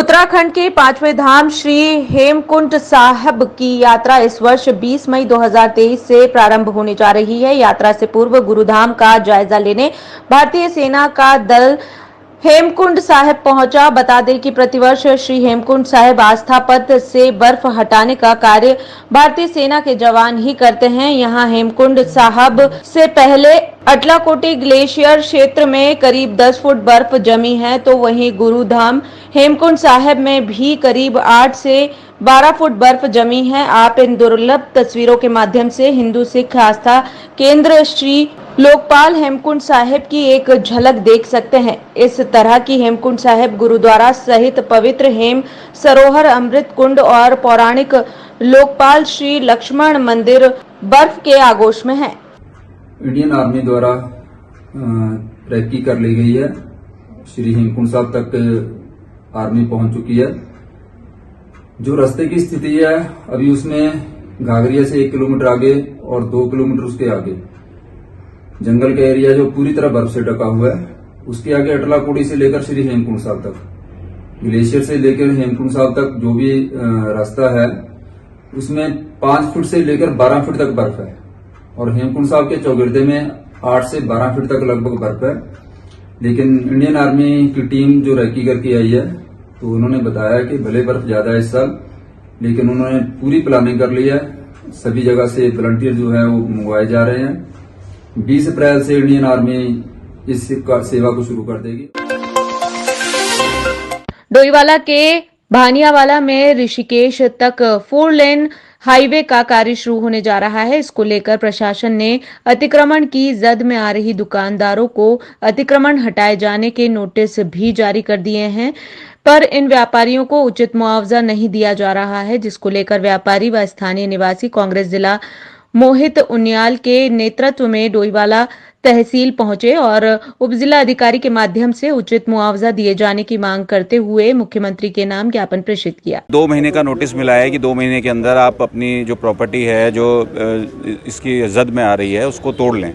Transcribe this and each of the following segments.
उत्तराखंड के पांचवें धाम श्री हेमकुंड साहिब की यात्रा इस वर्ष 20 मई 2023 से प्रारंभ होने जा रही है। यात्रा से पूर्व गुरुधाम का जायजा लेने भारतीय सेना का दल हेमकुंड साहिब पहुंचा। बता दें कि प्रतिवर्ष श्री हेमकुंड साहिब आस्था पथ से बर्फ हटाने का कार्य भारतीय सेना के जवान ही करते हैं। यहां हेमकुंड साहिब से पहले अटलाकोटी ग्लेशियर क्षेत्र में करीब 10 फुट बर्फ जमी है, तो वहीं गुरुधाम हेमकुंड साहिब में भी करीब 8 से 12 फुट बर्फ जमी है। आप इन दुर्लभ तस्वीरों के माध्यम से हिंदू सिख आस्था केंद्र श्री लोकपाल हेमकुंड साहिब की एक झलक देख सकते हैं। इस तरह की हेमकुंड साहिब गुरुद्वारा सहित पवित्र हेम सरोवर, अमृत कुंड और पौराणिक लोकपाल श्री लक्ष्मण मंदिर बर्फ के आगोश में है। इंडियन आर्मी द्वारा रैकी कर ली गई है। श्री हेमकुंड साहिब तक आर्मी पहुंच चुकी है। जो रास्ते की स्थिति है अभी उसमें घाघरिया से 1 किलोमीटर आगे और 2 किलोमीटर उसके आगे जंगल का एरिया जो पूरी तरह बर्फ से ढका हुआ है। उसके आगे अटलाकोटी से लेकर श्री हेमकुंड साहिब तक, ग्लेशियर से लेकर हेमकुंड साहिब तक जो भी रास्ता है उसमें 5 फुट से लेकर 12 फुट तक बर्फ है और हेमकुंड साहिब के चौगिर्दे में 8 से 12 फीट तक लगभग बर्फ है। लेकिन इंडियन आर्मी की टीम जो रैकी करके आई है तो उन्होंने बताया कि भले बर्फ ज्यादा है इस साल, लेकिन उन्होंने पूरी प्लानिंग कर ली है। सभी जगह से वॉलंटियर जो है वो मंगवाए जा रहे हैं। 20 अप्रैल से इंडियन आर्मी इस सेवा को शुरू कर देगी। डोईवाला के भानियावाला में ऋषिकेश तक 4 लेन हाईवे का कार्य शुरू होने जा रहा है। इसको लेकर प्रशासन ने अतिक्रमण की जद में आ रही दुकानदारों को अतिक्रमण हटाए जाने के नोटिस भी जारी कर दिए हैं, पर इन व्यापारियों को उचित मुआवजा नहीं दिया जा रहा है, जिसको लेकर व्यापारी व स्थानीय निवासी कांग्रेस जिला मोहित उनियाल के नेतृत्व में डोईवाला तहसील पहुंचे और उपजिला अधिकारी के माध्यम से उचित मुआवजा दिए जाने की मांग करते हुए मुख्यमंत्री के नाम ज्ञापन प्रेषित किया। 2 महीने का नोटिस मिला है कि 2 महीने के अंदर आप अपनी जो प्रॉपर्टी है जो इसकी जद में आ रही है उसको तोड़ लें।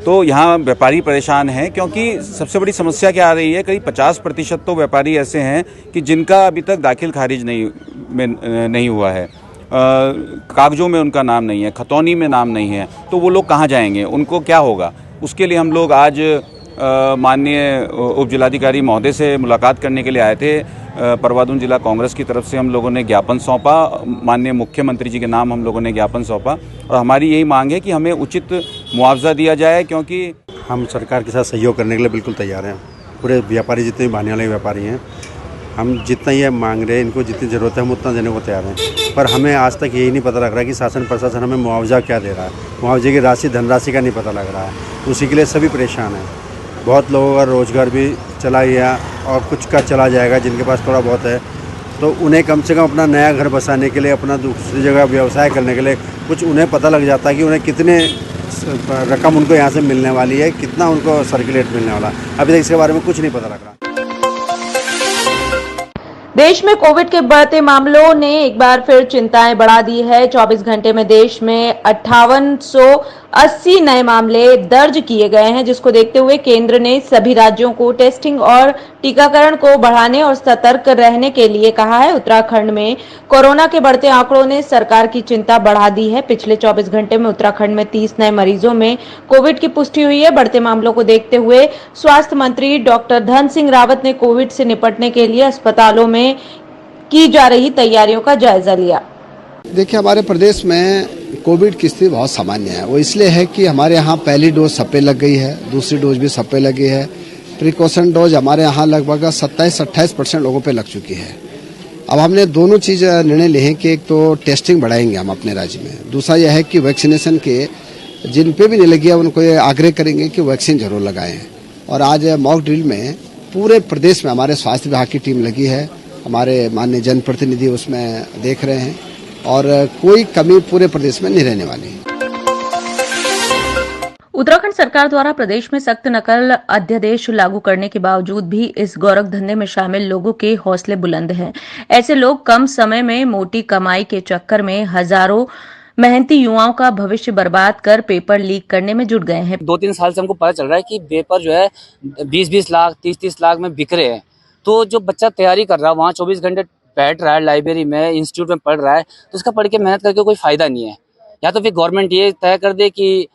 तो यहाँ व्यापारी परेशान हैं क्योंकि सबसे बड़ी समस्या क्या आ रही है, करीब 50% तो व्यापारी ऐसे हैं कि जिनका अभी तक दाखिल खारिज नहीं हुआ है, कागजों में उनका नाम नहीं है, खतौनी में नाम नहीं है, तो वो लोग कहाँ जाएंगे, उनको क्या होगा। उसके लिए हम लोग आज माननीय उप जिलाधिकारी महोदय से मुलाकात करने के लिए आए थे। परवादून जिला कांग्रेस की तरफ से हम लोगों ने ज्ञापन सौंपा, माननीय मुख्यमंत्री जी के नाम हम लोगों ने ज्ञापन सौंपा और हमारी यही मांग है कि हमें उचित मुआवजा दिया जाए, क्योंकि हम सरकार के साथ सहयोग करने के लिए बिल्कुल तैयार हैं। पूरे व्यापारी जितने भी भाने वाले व्यापारी हैं, हम जितना ये मांग रहे हैं, इनको जितनी ज़रूरत है हम उतना देने को तैयार हैं, पर हमें आज तक यही नहीं पता लग रहा कि शासन प्रशासन हमें मुआवजा क्या दे रहा है। मुआवजे की राशि, धनराशि का नहीं पता लग रहा है। उसी के लिए सभी परेशान हैं। बहुत लोगों का रोज़गार भी चला गया और कुछ का चला जाएगा जिनके पास थोड़ा बहुत है, तो उन्हें कम से कम अपना नया घर बसाने के लिए, अपना दूसरी जगह व्यवसाय करने के लिए कुछ उन्हें पता लग जाता है कि उन्हें कितने रकम उनको यहाँ से मिलने वाली है, कितना उनको सर्कुलेट मिलने वाला है। अभी तक इसके बारे में कुछ नहीं पता लग रहा। देश में कोविड के बढ़ते मामलों ने एक बार फिर चिंताएं बढ़ा दी है। 24 घंटे में देश में 5880 नए मामले दर्ज किए गए हैं, जिसको देखते हुए केंद्र ने सभी राज्यों को टेस्टिंग और टीकाकरण को बढ़ाने और सतर्क रहने के लिए कहा है। उत्तराखंड में कोरोना के बढ़ते आंकड़ों ने सरकार की चिंता बढ़ा दी है। पिछले 24 घंटे में उत्तराखंड में 30 नए मरीजों में कोविड की पुष्टि हुई है। बढ़ते मामलों को देखते हुए स्वास्थ्य मंत्री डॉक्टर धन सिंह रावत ने कोविड से निपटने के लिए अस्पतालों में की जा रही तैयारियों का जायजा लिया। देखिए, हमारे प्रदेश में कोविड की स्थिति बहुत सामान्य है। वो इसलिए है कि हमारे यहाँ पहली डोज सब पे लग गई है, दूसरी डोज भी सब पे लगी है। प्रिकॉशन डोज हमारे यहाँ लगभग 27-28% लोगों पे लग चुकी है। अब हमने दोनों चीज निर्णय लिए हैं कि एक तो टेस्टिंग बढ़ाएंगे हम अपने राज्य में, दूसरा यह है कि वैक्सीनेशन के जिन पे भी नहीं लगी है उनको ये आग्रह करेंगे कि वैक्सीन जरूर लगाएं। और आज मॉक ड्रिल में पूरे प्रदेश में हमारे स्वास्थ्य विभाग की टीम लगी है, हमारे माननीय जनप्रतिनिधि उसमें देख रहे हैं और कोई कमी पूरे प्रदेश में नहीं रहने वाली है। उत्तराखंड सरकार द्वारा प्रदेश में सख्त नकल अध्यादेश लागू करने के बावजूद भी इस गोरख धंधे में शामिल लोगों के हौसले बुलंद हैं। ऐसे लोग कम समय में मोटी कमाई के चक्कर में हजारों मेहनती युवाओं का भविष्य बर्बाद कर पेपर लीक करने में जुट गए हैं। 2-3 साल से हमको पता चल रहा है कि पेपर जो है 20-20 लाख 30-30 लाख में बिक रहे हैं। तो जो बच्चा तैयारी कर रहा है वहाँ 24 घंटे बैठ रहा है लाइब्रेरी में, इंस्टीट्यूट में पढ़ रहा है, तो उसका पढ़ के मेहनत करके कोई फायदा नहीं है। या तो फिर गवर्नमेंट ये तय कर दे कि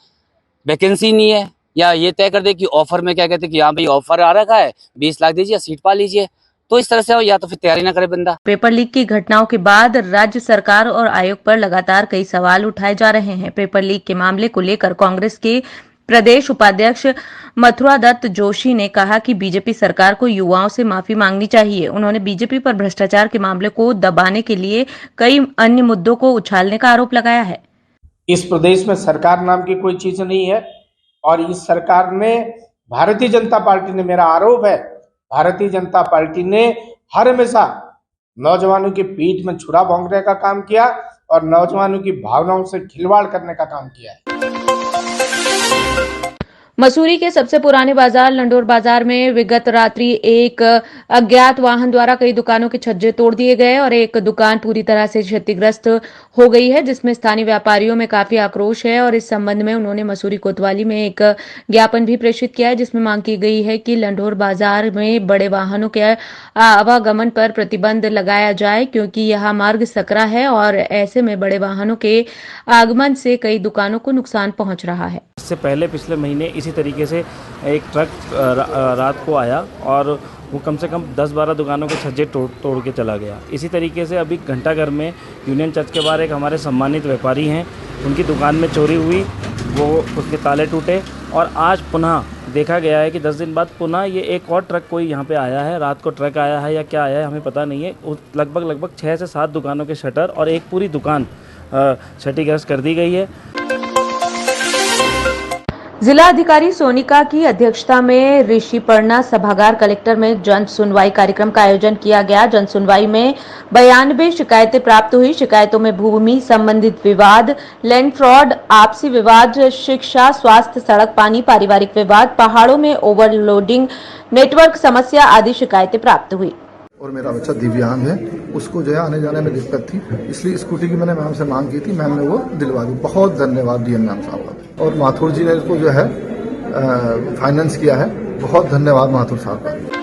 वैकेंसी नहीं है, या ये तय कर दे कि ऑफर में क्या कहते हैं कि यहाँ भाई ऑफर आ रखा है 20 लाख दीजिए, सीट पा लीजिए। तो इस तरह से हो, या तो फिर तैयारी ना करे बंदा। पेपर लीक की घटनाओं के बाद राज्य सरकार और आयोग पर लगातार कई सवाल उठाए जा रहे हैं। पेपर लीक के मामले को लेकर कांग्रेस के प्रदेश उपाध्यक्ष मथुरा दत्त जोशी ने कहा कि बीजेपी सरकार को युवाओं से माफी मांगनी चाहिए। उन्होंने बीजेपी पर भ्रष्टाचार के मामले को दबाने के लिए कई अन्य मुद्दों को उछालने का आरोप लगाया है। इस प्रदेश में सरकार नाम की कोई चीज नहीं है, और इस सरकार में भारतीय जनता पार्टी ने, मेरा आरोप है, भारतीय जनता पार्टी ने हर हमेशा नौजवानों की पीठ में छुरा भोंकने का काम किया और नौजवानों की भावनाओं से खिलवाड़ करने का काम किया है। मसूरी के सबसे पुराने बाजार लंडोर बाजार में विगत रात्रि एक अज्ञात वाहन द्वारा कई दुकानों के छज्जे तोड़ दिए गए और एक दुकान पूरी तरह से क्षतिग्रस्त हो गई है, जिसमें स्थानीय व्यापारियों में काफी आक्रोश है और इस संबंध में उन्होंने मसूरी कोतवाली में एक ज्ञापन भी प्रेषित किया है, जिसमें मांग की गई है कि लंडोर बाजार में बड़े वाहनों के आवागमन पर प्रतिबंध लगाया जाए, क्योंकि यह मार्ग सकरा है और ऐसे में बड़े वाहनों के आगमन से कई दुकानों को नुकसान पहुंच रहा है। इससे पहले पिछले महीने इसी तरीके से एक ट्रक रात को आया और वो कम से कम 10-12 दुकानों के छज्जे तोड़ के चला गया। इसी तरीके से अभी घंटाघर में यूनियन चर्च के बाहर एक हमारे सम्मानित व्यापारी हैं, उनकी दुकान में चोरी हुई, वो उसके ताले टूटे और आज पुनः देखा गया है कि 10 दिन बाद पुनः ये एक और ट्रक कोई यहाँ पे आया है। रात को ट्रक आया है या क्या आया है हमें पता नहीं है। लगभग 6 से 7 दुकानों के शटर और एक पूरी दुकान क्षतिग्रस्त कर दी गई है। जिला अधिकारी सोनिका की अध्यक्षता में ऋषिपर्णा सभागार कलेक्टर में जन सुनवाई कार्यक्रम का आयोजन किया गया। जन सुनवाई में 92 शिकायतें प्राप्त हुई। शिकायतों में भूमि संबंधित विवाद, लैंड फ्रॉड, आपसी विवाद, शिक्षा, स्वास्थ्य, सड़क, पानी, पारिवारिक विवाद, पहाड़ों में ओवरलोडिंग, नेटवर्क समस्या आदि शिकायतें प्राप्त हुई। और मेरा बच्चा दिव्यांग है, उसको जो है आने जाने में दिक्कत थी, इसलिए स्कूटी की मैंने मैम से मांग की थी, मैम ने वो दिलवा दी। बहुत धन्यवाद डीएम मैम साहब का। और माथुर जी ने इसको जो है फाइनेंस किया है, बहुत धन्यवाद माथुर साहब का।